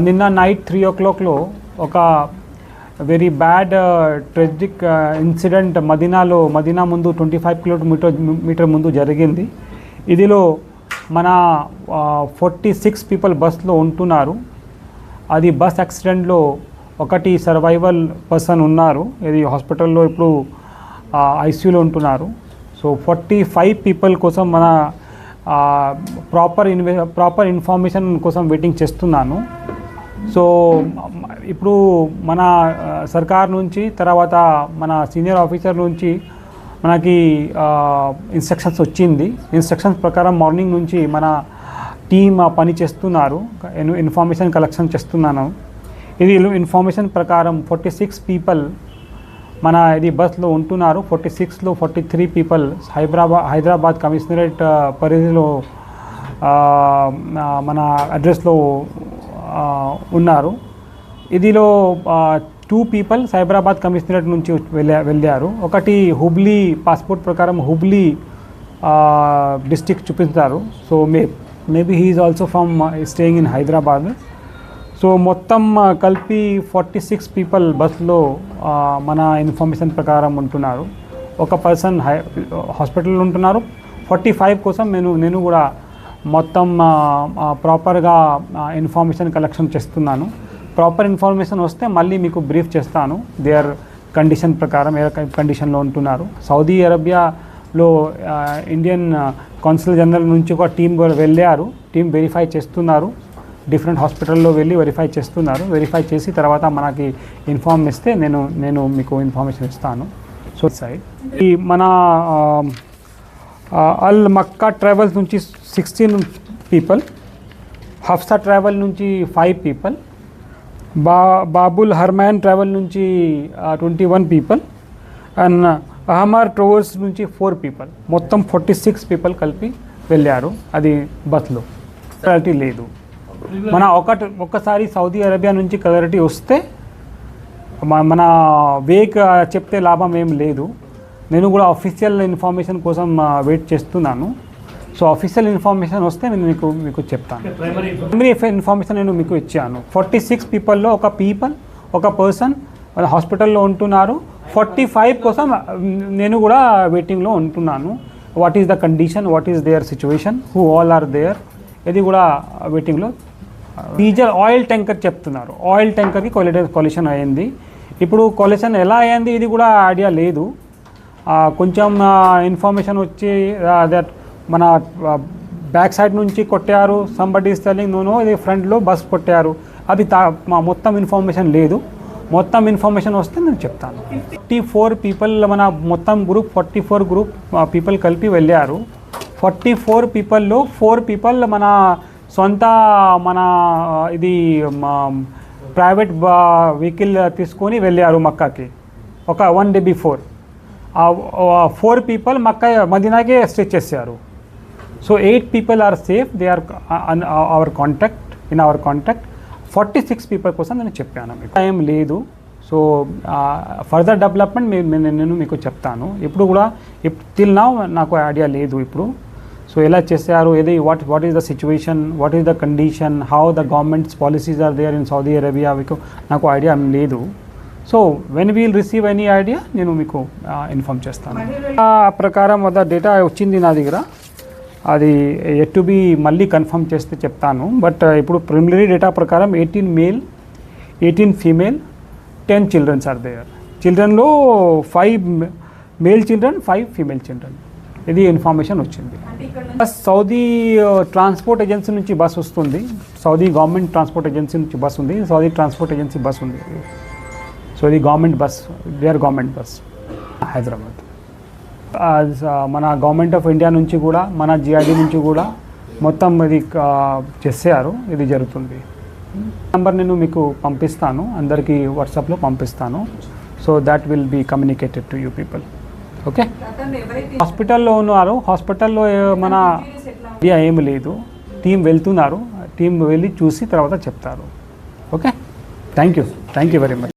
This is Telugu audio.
నిన్న నైట్ 3 o'clock ఒక very bad tragic incident Madina ముందు 25 కిలోమీటర్ ముందు జరిగింది. ఇదిలో మన 46 పీపుల్ బస్లో ఉంటున్నారు. అది బస్ యాక్సిడెంట్లో ఒకటి సర్వైవల్ పర్సన్ ఉన్నారు. ఇది హాస్పిటల్లో ఇప్పుడు ఐసీయూలో ఉంటున్నారు. సో 45 పీపుల్ కోసం మన ప్రాపర్ ఇన్ఫర్మేషన్ కోసం వెయిటింగ్ చేస్తున్నాను. సో ఇప్పుడు మన సర్కార్ నుంచి తర్వాత మన సీనియర్ ఆఫీసర్ నుంచి మనకి ఇన్స్ట్రక్షన్స్ వచ్చింది. ఇన్స్ట్రక్షన్స్ ప్రకారం మార్నింగ్ నుంచి మన టీమ్ పని చేస్తున్నారు, ఇన్ఫర్మేషన్ కలెక్షన్ చేస్తున్నాను. ఇది ఇన్ఫర్మేషన్ ప్రకారం 46 పీపుల్ మన ఇది బస్లో ఉంటున్నారు. 46లో 43 పీపుల్ హైదరాబాద్ కమిషనరేట్ పరిధిలో మన అడ్రస్లో ఉన్నారు. ఇదిలో 2 పీపుల్ సైబరాబాద్ కమిషనరేట్ నుంచి వెళ్ళారు. ఒకటి హుబ్లీ పాస్పోర్ట్ ప్రకారం హుబ్లీ డిస్ట్రిక్ట్ చూపిస్తారు. So maybe he is also from staying in Hyderabad. So మొత్తం కలిపి 46 పీపుల్ బస్లో మన ఇన్ఫర్మేషన్ ప్రకారం ఉంటున్నారు. ఒక పర్సన్ హాస్పిటల్లో ఉంటున్నారు. 45 కోసం నేను కూడా మొత్తం ప్రాపర్గా ఇన్ఫర్మేషన్ కలెక్షన్ చేస్తున్నాను. ప్రాపర్ ఇన్ఫర్మేషన్ వస్తే మళ్ళీ మీకు బ్రీఫ్ చేస్తాను. దేర్ కండిషన్ ప్రకారం ఏ కండిషన్లో ఉంటున్నారు. సౌదీ అరేబియాలో ఇండియన్ కాన్సుల్ జనరల్ నుంచి ఒక టీం వెళ్ళారు. టీం వెరిఫై చేస్తున్నారు. డిఫరెంట్ హాస్పిటల్లో వెళ్ళి వెరిఫై చేస్తున్నారు. వెరిఫై చేసి తర్వాత మనకి ఇన్ఫార్మ్ ఇస్తే నేను మీకు ఇన్ఫర్మేషన్ ఇస్తాను. సో సైడ్ ఈ మన అల్ మక్కా ట్రావెల్స్ నుంచి 16 పీపుల్, హఫ్సా ట్రావెల్ నుంచి 5 పీపుల్, బాబుల్ హర్మాన్ ట్రావెల్ నుంచి 21 పీపుల్ అండ్ అహమార్ ట్రావెల్స్ నుంచి 4 పీపుల్. మొత్తం 46 పీపుల్ కలిపి వెళ్ళారు. అది బస్లో క్లారిటీ లేదు. మన ఒక్కసారి సౌదీ అరేబియా నుంచి క్లారిటీ వస్తే మన వేక్ చెప్తే లాభం ఏం లేదు. నేను కూడా అఫీషియల్ ఇన్ఫర్మేషన్ కోసం వెయిట్ చేస్తున్నాను. సో అఫీషియల్ ఇన్ఫర్మేషన్ వస్తే నేను మీకు చెప్తాను. ప్రైమరీ ఇన్ఫర్మేషన్ నేను మీకు ఇచ్చాను. 46 పీపుల్లో ఒక పర్సన్ హాస్పిటల్లో ఉంటున్నారు. 45 కోసం నేను కూడా వెయిటింగ్లో ఉంటున్నాను. What is the condition, what is their situation, who all are there, ఇది కూడా వెయిటింగ్లో. డీజిల్ ఆయిల్ ట్యాంకర్ చెప్తున్నారు. ఆయిల్ ట్యాంకర్కి కొలిషన్ అయింది. ఇప్పుడు కొలిషన్ ఎలా అయింది ఇది కూడా ఐడియా లేదు. కొంచెం ఇన్ఫర్మేషన్ వచ్చి దట్ మన బ్యాక్ సైడ్ నుంచి కొట్టారు. సంబడి ఈస్ టెల్లింగ్ నో ఇది ఫ్రంట్లో బస్ కొట్టారు. అది మొత్తం ఇన్ఫర్మేషన్ లేదు. మొత్తం ఇన్ఫర్మేషన్ వస్తే నేను చెప్తాను. 44 పీపుల్ మన మొత్తం 44 గ్రూప్ పీపుల్ కలిపి వెళ్ళారు. 44 పీపుల్లో 4 పీపుల్ మన సొంత మన ఇది ప్రైవేట్ వెహికల్ తీసుకొని వెళ్ళారు మక్కాకి ఒక 1 day బిఫోర్. 4 పీపుల్ మదీనాకే స్టే చేశారు. So 8 people are safe. They are in our contact. 46 people కోసం నేను చెప్పాను. మీకు టైం లేదు. సో ఫర్దర్ డెవలప్మెంట్ నేను మీకు చెప్తాను. ఇప్పుడు కూడా టిల్ నౌ నాకు ఐడియా లేదు ఇప్పుడు. సో ఎలా చేశారు, ఏది what is the situation, what is the condition, how the governments policies are there in Saudi Arabia, మీకు నాకు ఐడియా లేదు. So when we'll receive any idea నేను మీకు ఇన్ఫార్మ్ చేస్తాను. ఆ ప్రకారం అద డేటా వచ్చింది నా దగ్గర. అది ఎట్ టు బి మళ్ళీ కన్ఫర్మ్ చేస్తే చెప్తాను. బట్ ఇప్పుడు ప్రిలిమినరీ డేటా ప్రకారం 18 male, 18 female, 10 childrens are there. చిల్డ్రన్లో 5 మేల్ చిల్డ్రన్, 5 ఫీమేల్ చిల్డ్రన్. ఇది ఇన్ఫర్మేషన్ వచ్చింది. సౌదీ ట్రాన్స్పోర్ట్ ఏజెన్సీ నుంచి బస్ వస్తుంది. సౌదీ గవర్నమెంట్ ట్రాన్స్పోర్ట్ ఏజెన్సీ నుంచి బస్ ఉంది. సౌదీ ట్రాన్స్పోర్ట్ ఏజెన్సీ బస్ ఉంది. సో ఇది government bus, there government bus Hyderabad. మన గవర్నమెంట్ ఆఫ్ ఇండియా నుంచి కూడా మన జిఐడి నుంచి కూడా మొత్తం ఇది చేశారు. ఇది జరుగుతుంది. నెంబర్ నేను మీకు పంపిస్తాను, అందరికీ వాట్సాప్లో పంపిస్తాను. So that will be communicated to you people. Okay. హాస్పిటల్లో ఉన్నారు. హాస్పిటల్లో మన ఐడియా ఏమి లేదు. టీం వెళ్తున్నారు. టీం వెళ్ళి చూసి తర్వాత చెప్తారు. Okay. Thank you very much.